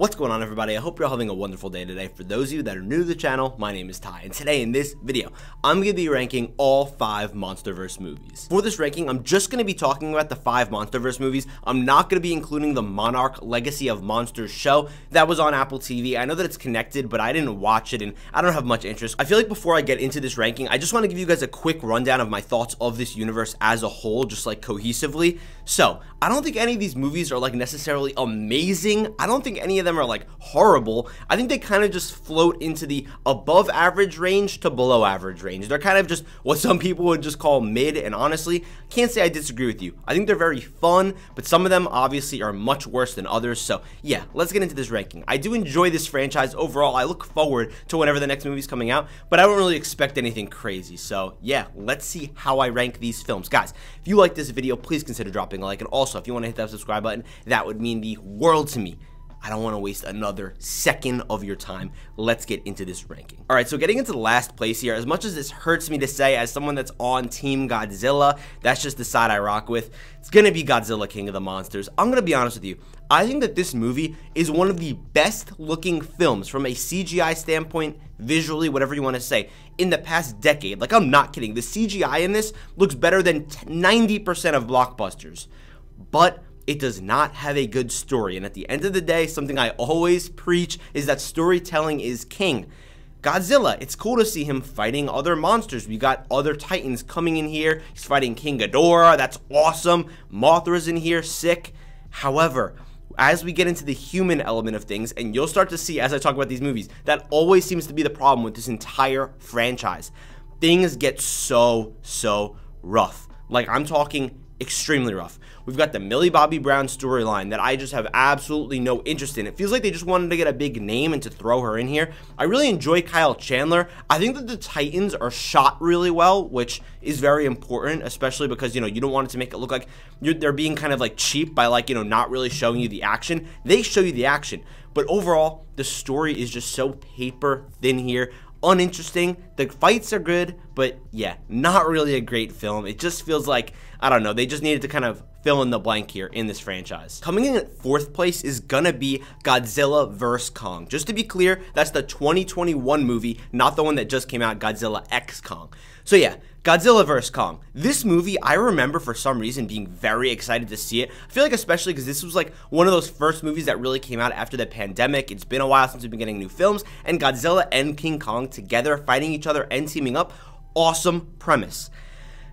What's going on, everybody? I hope you're all having a wonderful day today. For those of you that are new to the channel, my name is Ty, and today in this video, I'm going to be ranking all 5 MonsterVerse movies. For this ranking, I'm just going to be talking about the 5 MonsterVerse movies. I'm not going to be including the Monarch Legacy of Monsters show that was on Apple TV. I know that it's connected, but I didn't watch it, and I don't have much interest. I feel like before I get into this ranking, I just want to give you guys a quick rundown of my thoughts of this universe as a whole, just like cohesively. So, I don't think any of these movies are like necessarily amazing. I don't think any of them are like horrible. I think they kind of just float into the above average range to below average range. They're kind of just what some people would just call mid, and honestly, can't say I disagree with you. I think they're very fun, but some of them obviously are much worse than others. So yeah, let's get into this ranking. I do enjoy this franchise overall. I look forward to whenever the next movie's coming out, but I don't really expect anything crazy. So yeah, let's see how I rank these films. Guys, if you like this video, please consider dropping a like, and also if you want to hit that subscribe button, that would mean the world to me. I don't want to waste another second of your time. Let's get into this ranking. All right, so getting into the last place here, as much as this hurts me to say as someone that's on Team Godzilla, that's just the side I rock with, it's going to be Godzilla King of the Monsters. I'm going to be honest with you. I think that this movie is one of the best looking films from a CGI standpoint, visually, whatever you want to say, in the past decade. Like, I'm not kidding. The CGI in this looks better than 90% of blockbusters. But it does not have a good story, and at the end of the day, something I always preach is that storytelling is king. Godzilla, it's cool to see him fighting other monsters. We got other titans coming in here. He's fighting King Ghidorah. That's awesome. Mothra's in here, sick. However, as we get into the human element of things, and you'll start to see as I talk about these movies, that always seems to be the problem with this entire franchise. Things get so rough. Like, I'm talking extremely rough. We've got the Millie Bobby Brown storyline that I just have absolutely no interest in. It feels like they just wanted to get a big name and to throw her in here. I really enjoy Kyle Chandler. I think that the Titans are shot really well, which is very important, especially because, you know, you don't want it to make it look like they're being kind of like cheap by, like, you know, not really showing you the action. They show you the action, but overall, the story is just so paper thin here. Uninteresting. The fights are good, but yeah, not really a great film. It just feels like, I don't know, they just needed to kind of fill in the blank here in this franchise. Coming in at 4th place is gonna be Godzilla vs. Kong. Just to be clear, that's the 2021 movie, not the one that just came out, Godzilla X Kong. So yeah, Godzilla vs. Kong. This movie, I remember for some reason being very excited to see it. I feel like especially because this was like one of those first movies that really came out after the pandemic. It's been a while since we've been getting new films, and Godzilla and King Kong together fighting each other and teaming up, awesome premise.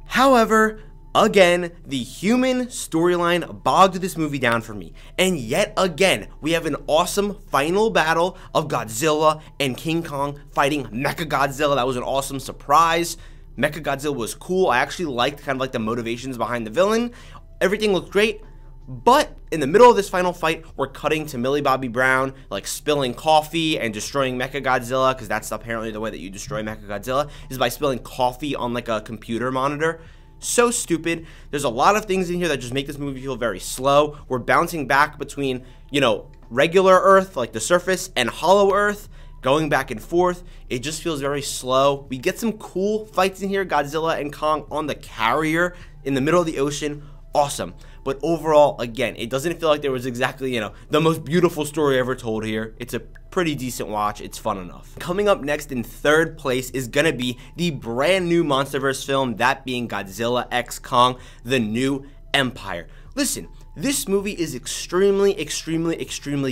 However, again, the human storyline bogged this movie down for me. And yet again, we have an awesome final battle of Godzilla and King Kong fighting Mechagodzilla. That was an awesome surprise. Mechagodzilla was cool. I actually liked kind of like the motivations behind the villain. Everything looked great. But in the middle of this final fight, we're cutting to Millie Bobby Brown, like spilling coffee and destroying Mechagodzilla, because that's apparently the way that you destroy Mechagodzilla, is by spilling coffee on like a computer monitor. So stupid. There's a lot of things in here that just make this movie feel very slow. We're bouncing back between, you know, regular Earth, like the surface, and Hollow Earth, going back and forth. It just feels very slow. We get some cool fights in here. Godzilla and Kong on the carrier in the middle of the ocean. Awesome. But overall, again, it doesn't feel like there was exactly, you know, the most beautiful story ever told here. It's a pretty decent watch. It's fun enough. Coming up next in 3rd place is gonna be the brand new MonsterVerse film, that being Godzilla X Kong, The New Empire. Listen, this movie is extremely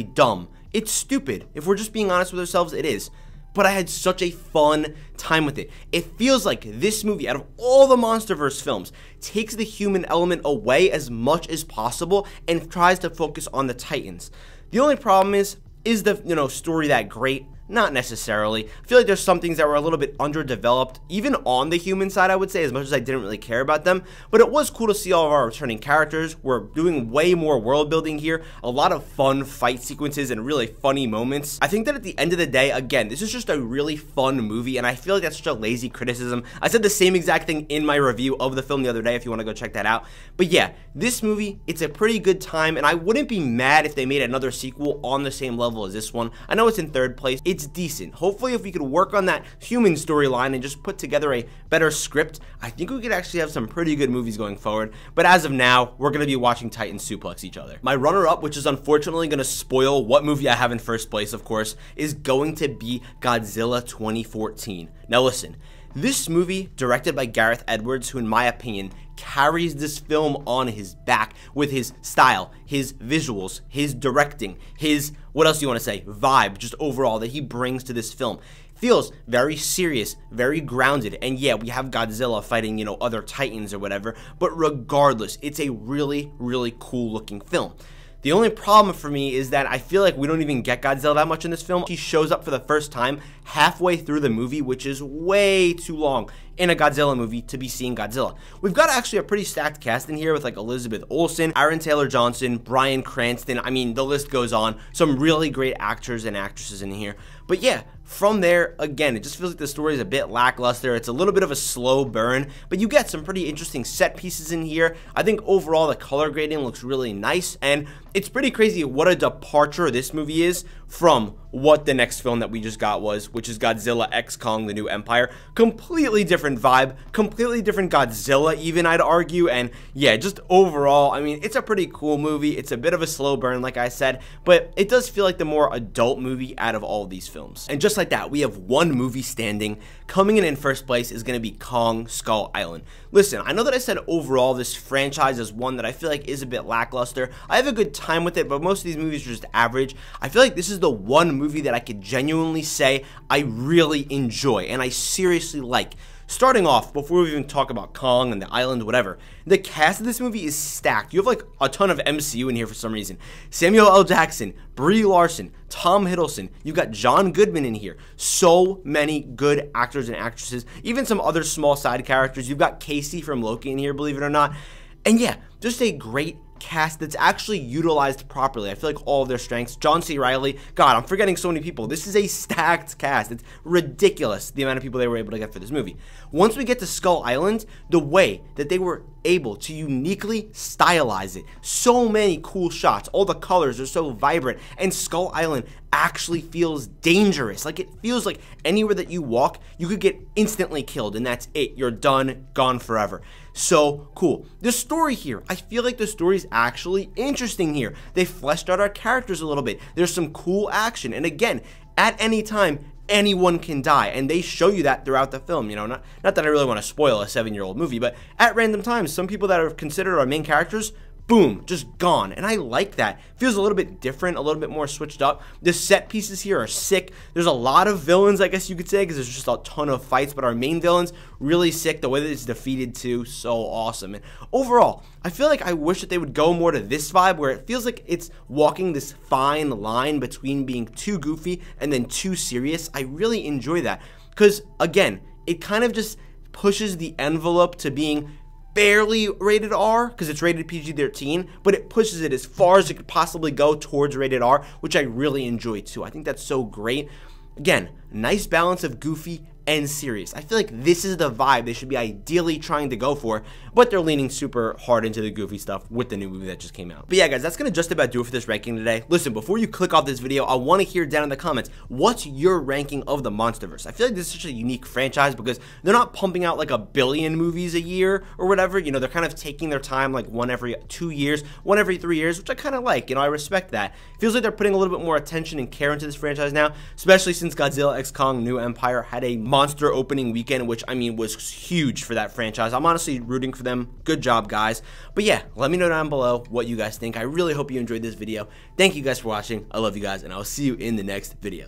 dumb. It's stupid. If we're just being honest with ourselves, it is. But I had such a fun time with it. It feels like this movie, out of all the MonsterVerse films, takes the human element away as much as possible and tries to focus on the Titans. The only problem is the, you know, story that great? Not necessarily. I feel like there's some things that were a little bit underdeveloped, even on the human side, I would say, as much as I didn't really care about them. But it was cool to see all of our returning characters. We're doing way more world building here, a lot of fun fight sequences and really funny moments. I think that at the end of the day, again, this is just a really fun movie, and I feel like that's such a lazy criticism. I said the same exact thing in my review of the film the other day if you want to go check that out. But yeah, this movie, it's a pretty good time, and I wouldn't be mad if they made another sequel on the same level as this one. I know it's in 3rd place. It it's decent. Hopefully, if we could work on that human storyline and just put together a better script, I think we could actually have some pretty good movies going forward. But as of now, we're going to be watching Titans suplex each other. My runner-up, which is unfortunately going to spoil what movie I have in first place, of course, is going to be Godzilla 2014. Now listen, this movie, directed by Gareth Edwards, who in my opinion carries this film on his back with his style, his visuals, his directing, his, what else do you want to say, vibe, just overall that he brings to this film. Feels very serious, very grounded, and yeah, we have Godzilla fighting, you know, other Titans or whatever, but regardless, it's a really, really cool looking film. The only problem for me is that I feel like we don't even get Godzilla that much in this film. He shows up for the first time halfway through the movie, which is way too long in a Godzilla movie to be seeing Godzilla. We've got actually a pretty stacked cast in here with like Elizabeth Olsen, Aaron Taylor Johnson, Bryan Cranston. I mean, the list goes on. Some really great actors and actresses in here. But yeah, from there, again, it just feels like the story is a bit lackluster. It's a little bit of a slow burn, but you get some pretty interesting set pieces in here. I think overall the color grading looks really nice, and it's pretty crazy what a departure this movie is from what the next film that we just got was, which is Godzilla x Kong: The New Empire. Completely different vibe, completely different Godzilla even, I'd argue, and yeah, just overall, I mean, it's a pretty cool movie. It's a bit of a slow burn, like I said, but it does feel like the more adult movie out of all of these films. And just like that, we have one movie standing. Coming in first place is going to be Kong Skull Island. Listen, I know that I said overall this franchise is one that I feel like is a bit lackluster. I have a good time with it, but most of these movies are just average. I feel like this is the one movie that I could genuinely say I really enjoy and I seriously like. Starting off, before we even talk about Kong and the island, whatever, the cast of this movie is stacked. You have like a ton of MCU in here for some reason. Samuel L. Jackson, Brie Larson, Tom Hiddleston. You've got John Goodman in here. So many good actors and actresses. Even some other small side characters. You've got Casey from Loki in here, believe it or not. And yeah, just a great cast that's actually utilized properly. I feel like all of their strengths. John C. Reilly, God, I'm forgetting so many people. This is a stacked cast. It's ridiculous the amount of people they were able to get for this movie. Once we get to Skull Island, the way that they were able to uniquely stylize it, so many cool shots, all the colors are so vibrant, and Skull Island actually feels dangerous. Like, it feels like anywhere that you walk, you could get instantly killed, and that's it. You're done, gone forever. So cool. The story here, I feel like the story is actually interesting here. They fleshed out our characters a little bit. There's some cool action, and again, at any time, anyone can die, and they show you that throughout the film. You know, not that I really want to spoil a 7-year-old movie, but at random times, some people that are considered our main characters, boom, just gone. And I like that. Feels a little bit different, a little bit more switched up. The set pieces here are sick. There's a lot of villains, I guess you could say, because there's just a ton of fights, but our main villain's really sick. The way that it's defeated too, so awesome. And overall, I feel like I wish that they would go more to this vibe where it feels like it's walking this fine line between being too goofy and then too serious. I really enjoy that because, again, it kind of just pushes the envelope to being barely rated R because it's rated PG-13, but it pushes it as far as it could possibly go towards rated R, which I really enjoy too. I think that's so great. Again, nice balance of goofy and serious. I feel like this is the vibe they should be ideally trying to go for, but they're leaning super hard into the goofy stuff with the new movie that just came out. But yeah, guys, that's gonna just about do it for this ranking today. Listen, before you click off this video, I want to hear down in the comments, what's your ranking of the MonsterVerse? I feel like this is such a unique franchise because they're not pumping out like 1 billion movies a year or whatever. You know, they're kind of taking their time, like one every 2 years, one every 3 years, which I kind of like. You know, I respect that. Feels like they're putting a little bit more attention and care into this franchise now, especially since Godzilla x Kong: New Empire had a monster opening weekend, which I mean was huge for that franchise. I'm honestly rooting for them. Good job, guys. But yeah, let me know down below what you guys think. I really hope you enjoyed this video. Thank you guys for watching. I love you guys, and I'll see you in the next video.